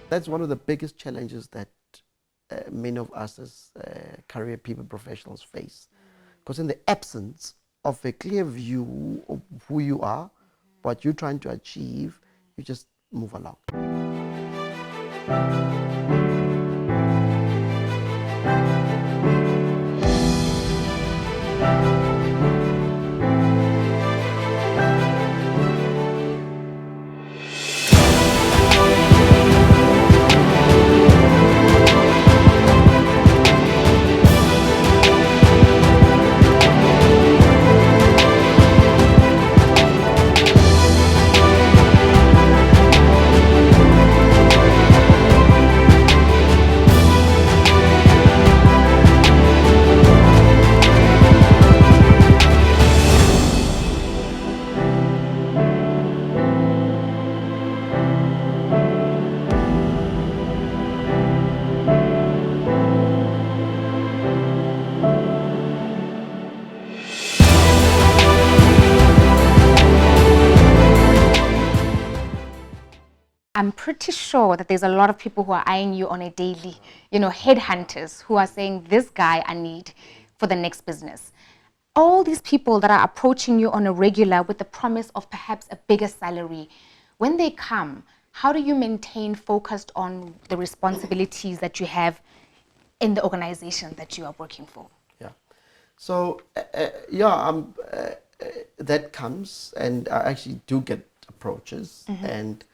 That's one of the biggest challenges that many of us as career people, professionals face. Because in the absence of a clear view of who you are, what you're trying to achieve, you just move along. I'm pretty sure that there's a lot of people who are eyeing you on a daily, headhunters who are saying, this guy I need for the next business. All these people that are approaching you on a regular with the promise of perhaps a bigger salary, when they come, how do you maintain focused on the responsibilities that you have in the organization that you are working for? Yeah. So, that comes, and I actually do get approaches. And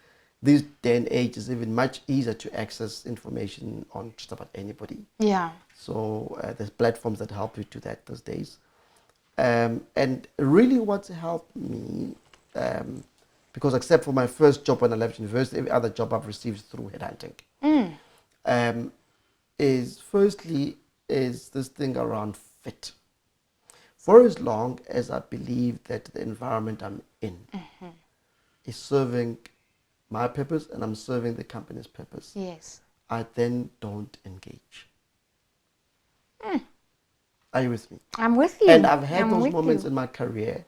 this day and age is even much easier to access information on just about anybody. Yeah. So there's platforms that help you do that these days. And really what's helped me, because except for my first job when I left university, every other job I've received through headhunting, is firstly is this thing around fit. For as long as I believe that the environment I'm in is serving my purpose and I'm serving the company's purpose, yes, I then don't engage. Are you with me? I'm with you. And I've had those moments in my career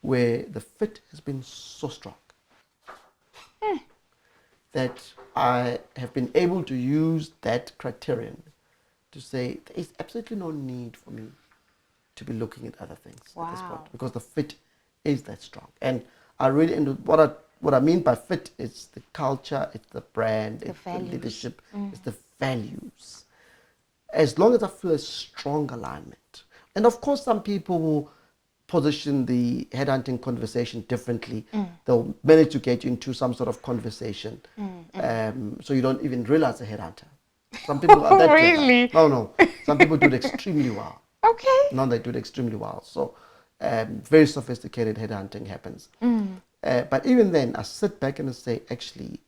where the fit has been so strong that I have been able to use that criterion to say there is absolutely no need for me to be looking at other things at this point, because the fit is that strong. And I really, and what I mean by fit is the culture, it's the brand, it's the leadership, it's the values. As long as I feel a strong alignment. And of course, some people will position the headhunting conversation differently. They'll manage to get you into some sort of conversation, so you don't even realize a headhunter. Some people are that really? clever. No. Some people do it extremely well. Okay. No, they do it extremely well. So very sophisticated headhunting happens. But even then, I sit back and I say, actually,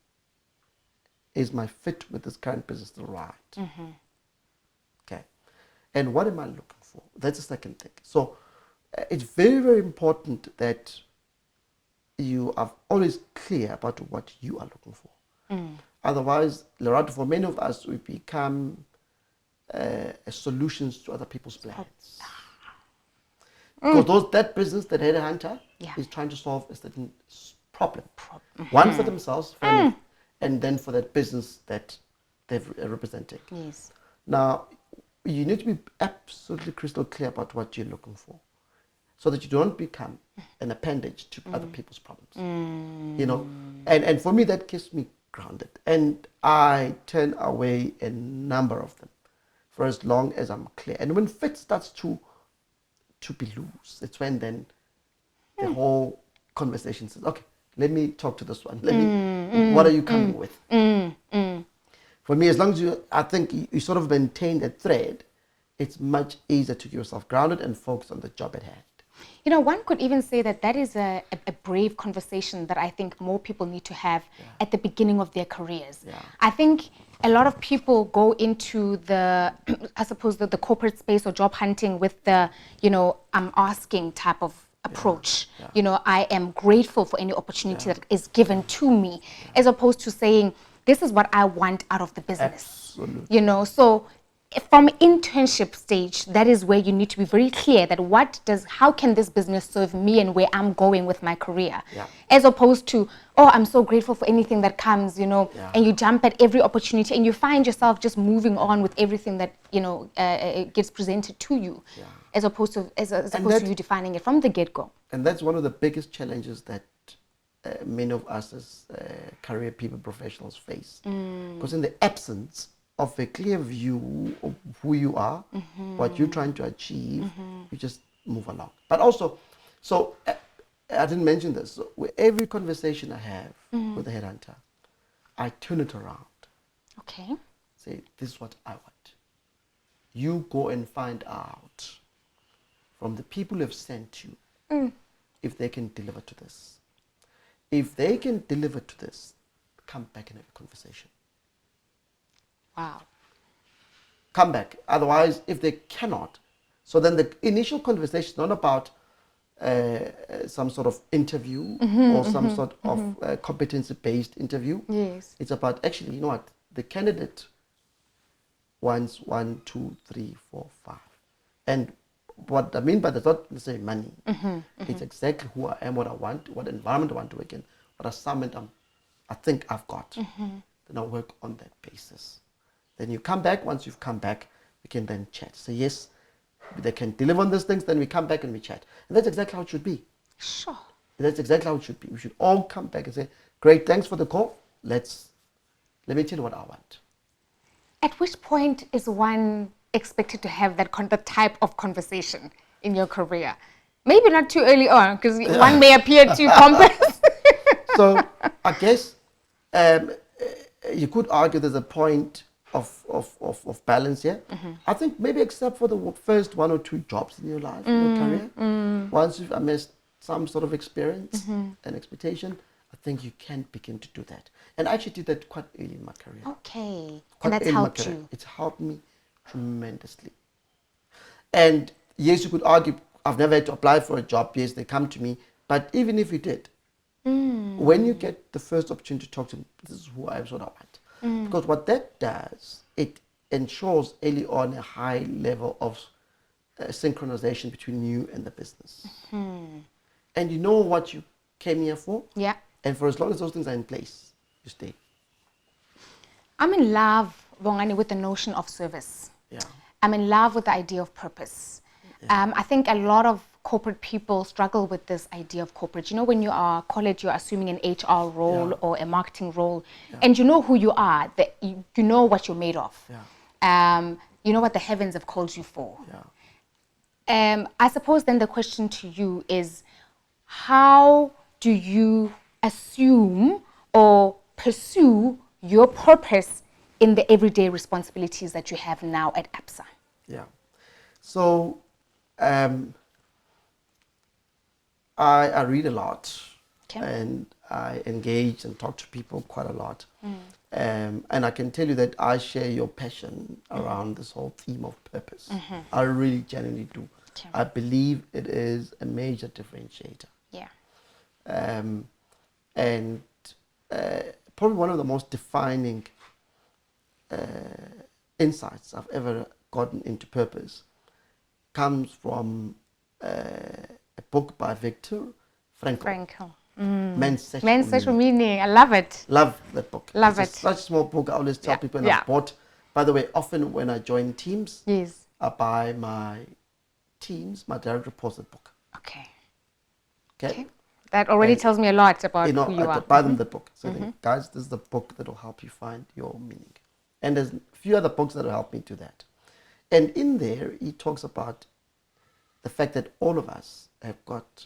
is my fit with this current business still right? Okay. And what am I looking for? That's the second thing. So it's very, very important that you are always clear about what you are looking for. Otherwise, Lerato, for many of us, we become solutions to other people's plans. Because that business, that headhunter, is trying to solve a certain problem. One for themselves, and then for that business that they're representing. Yes. Now, you need to be absolutely crystal clear about what you're looking for, so that you don't become an appendage to other people's problems. And for me, that keeps me grounded. And I turn away a number of them for as long as I'm clear. And when fit starts to be loose, it's when then the whole conversation says, okay, let me talk to this one. What are you coming with? For me, as long as I think you sort of maintain that thread, it's much easier to keep yourself grounded and focus on the job at hand. One could even say that is a brave conversation that I think more people need to have at the beginning of their careers. I think a lot of people go into the, I suppose, the corporate space or job hunting with the, I'm asking type of approach. I am grateful for any opportunity that is given to me, as opposed to saying, this is what I want out of the business. Absolutely. So from internship stage, that is where you need to be very clear that how can this business serve me and where I'm going with my career, Yeah. as opposed to, oh, I'm so grateful for anything that comes, Yeah. and you jump at every opportunity and you find yourself just moving on with everything that gets presented to you, Yeah. as opposed to you defining it from the get-go. And that's one of the biggest challenges that many of us as career people, professionals face. Because in the absence of a clear view of who you are, what you're trying to achieve, you just move along. But also, so I didn't mention this, so with every conversation I have with a headhunter, I turn it around. Okay. Say, this is what I want. You go and find out from the people who have sent you if they can deliver to this. If they can deliver to this, come back and have a conversation. Wow. Come back. Otherwise, if they cannot, so then the initial conversation is not about some sort of interview or some sort of competency-based interview. Yes. It's about, actually, you know what, the candidate wants 1, 2, 3, 4, 5. And what I mean by that's not necessarily money. It's exactly who I am, what I want, what environment I want to work in, what assignment I think I've got. Then I'll work on that basis. Then you come back. Once you've come back, we can then chat. Say, yes, they can deliver on these things, then we come back and we chat. And that's exactly how it should be. Sure. That's exactly how it should be. We should all come back and say, great, thanks for the call. Let me tell you what I want. At which point is one expected to have that type of conversation in your career? Maybe not too early on, because one may appear too complex. So I guess you could argue there's a point of balance here. I think maybe except for the first 1 or 2 jobs in your life, in your career, once you've amassed some sort of experience and expectation, I think you can begin to do that. And I actually did that quite early in my career. Okay. Quite And that's early in my helped career. you. It's helped me tremendously. And yes, you could argue, I've never had to apply for a job. Yes, they come to me. But even if you did, when you get the first opportunity to talk to them, this is who I am, what I want. Because what that does, it ensures early on a high level of synchronization between you and the business. And you know what you came here for. Yeah. And for as long as those things are in place, you stay. I'm in love, Bongani, with the notion of service. Yeah. I'm in love with the idea of purpose. I think a lot of corporate people struggle with this idea of corporate. You know, when you are college, you're assuming an HR role or a marketing role, and you know who you are, that you know what you're made of. You know what the heavens have called you for. I suppose then the question to you is, how do you assume or pursue your purpose in the everyday responsibilities that you have now at ABSA? Yeah. So I read a lot, and I engage and talk to people quite a lot. And I can tell you that I share your passion around this whole theme of purpose. I really genuinely do. I believe it is a major differentiator. Yeah. And probably one of the most defining insights I've ever gotten into purpose comes from a book by Viktor Frankl. Men's Sexual Meaning. I love it. Love that book. Love it's it. Such a small book. I always tell people, and I've bought, by the way, often when I join teams, I buy my teams, my direct reports that book. Okay. That already tells me a lot about who you are. Buy them the book. So guys, this is the book that will help you find your meaning. And there's a few other books that will help me do that. And in there, he talks about the fact that all of us have got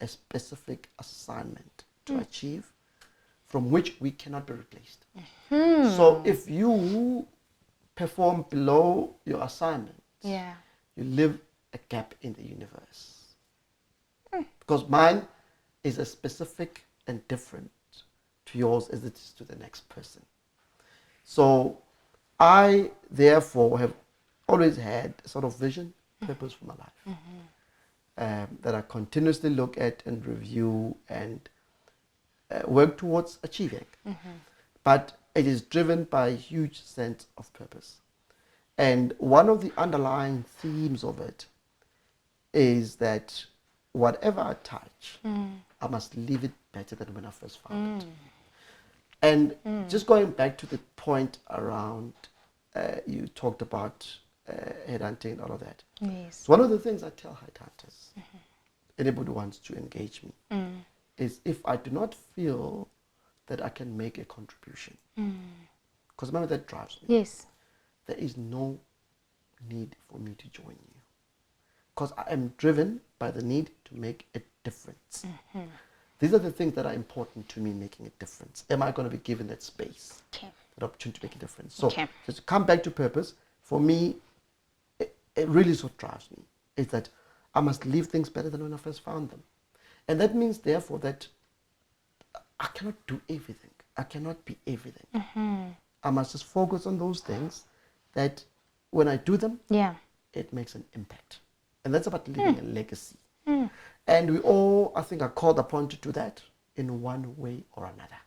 a specific assignment to achieve from which we cannot be replaced. So if you perform below your assignment, you live a gap in the universe. Because mine is as specific and different to yours as it is to the next person. So I, therefore, have always had a sort of vision, purpose for my life. That I continuously look at and review and work towards achieving. But it is driven by a huge sense of purpose. And one of the underlying themes of it is that whatever I touch, I must leave it better than when I first found it. And just going back to the point around, you talked about headhunting and all of that. Yes. So one of the things I tell headhunters, anybody who wants to engage me, is if I do not feel that I can make a contribution, because remember that drives me. Yes. There is no need for me to join you, because I am driven by the need to make a difference. These are the things that are important to me, making a difference. Am I going to be given that space, that opportunity to make a difference? So just to come back to purpose, for me, it really is what drives me, is that I must leave things better than when I first found them. And that means, therefore, that I cannot do everything. I cannot be everything. I must just focus on those things that when I do them, it makes an impact. And that's about leaving a legacy. And we all, I think, are called upon to do that in one way or another.